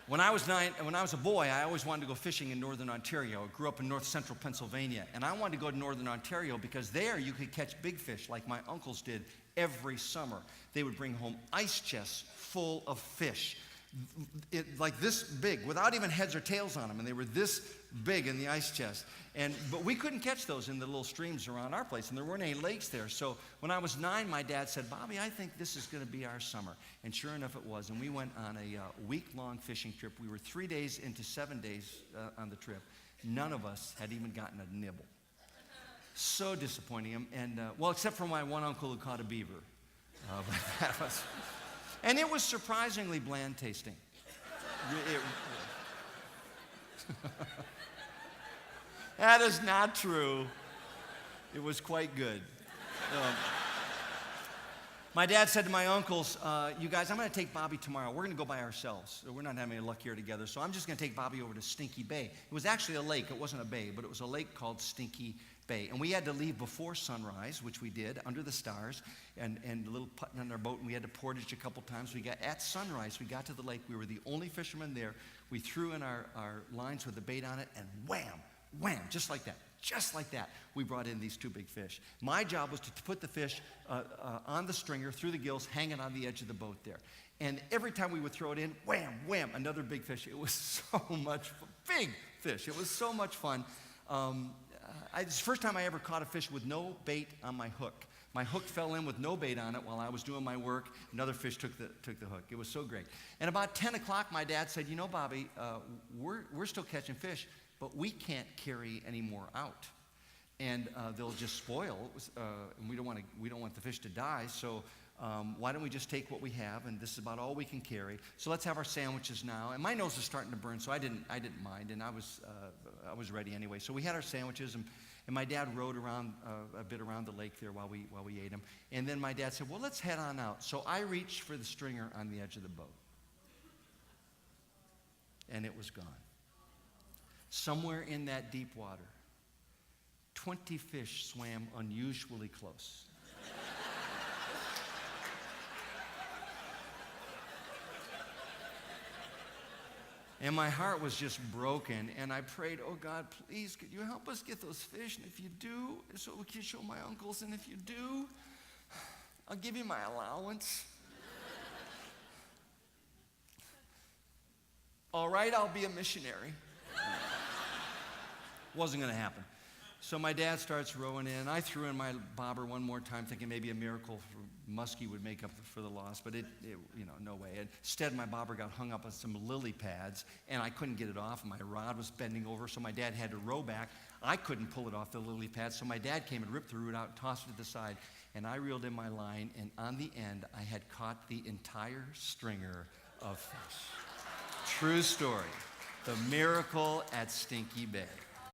When I was a boy, I always wanted to go fishing in northern Ontario. I grew up in north central Pennsylvania, and I wanted to go to northern Ontario because there you could catch big fish like my uncles did every summer. They would bring home ice chests full of fish, like this big, without even heads or tails on them, and they were this big in the ice chest. But we couldn't catch those in the little streams around our place, and there weren't any lakes there. So when I was 9, my dad said, "Bobby, I think this is going to be our summer." And sure enough, it was. And we went on a week-long fishing trip. We were 3 days into 7 days on the trip. None of us had even gotten a nibble. So disappointing. Well, except for my one uncle who caught a beaver. But that was... And it was surprisingly bland tasting. That is not true. It was quite good. My dad said to my uncles, "You guys, I'm going to take Bobby tomorrow. We're going to go by ourselves. We're not having any luck here together. So I'm just going to take Bobby over to Stinky Bay." It was actually a lake. It wasn't a bay, but it was a lake called Stinky Bay. And we had to leave before sunrise, which we did, under the stars, and a little putting on our boat, and we had to portage a couple times. At sunrise, we got to the lake. We were the only fishermen there. We threw in our lines with the bait on it, and wham, wham, just like that, we brought in these 2 big fish. My job was to put the fish on the stringer, through the gills, hanging on the edge of the boat there. And every time we would throw it in, wham, wham, another big fish. It was so much fun. Big fish. It was so much fun. It's the first time I ever caught a fish with no bait on my hook. My hook fell in with no bait on it while I was doing my work. Another fish took the hook. It was so great. And about 10 o'clock, my dad said, "You know, Bobby, we're still catching fish, but we can't carry any more out, and they'll just spoil. And we don't want the fish to die. So why don't we just take what we have? And this is about all we can carry. So let's have our sandwiches now." And my nose was starting to burn, so I didn't mind, and I was ready anyway. So we had our sandwiches, and my dad rowed around a bit around the lake there while we ate them. And then my dad said, "Well, let's head on out." So I reached for the stringer on the edge of the boat, and it was gone. Somewhere in that deep water, 20 fish swam unusually close. And my heart was just broken, and I prayed, "Oh God, please, could you help us get those fish? And if you do, so we can show my uncles, and if you do, I'll give you my allowance." "All right, I'll be a missionary." Wasn't going to happen. So my dad starts rowing in. I threw in my bobber one more time, thinking maybe a miracle muskie would make up for the loss, but it no way. Instead, my bobber got hung up on some lily pads, and I couldn't get it off, and my rod was bending over, so my dad had to row back. I couldn't pull it off the lily pads, so my dad came and ripped the root out and tossed it to the side, and I reeled in my line, and on the end, I had caught the entire stringer of fish. True story. The miracle at Stinky Bay.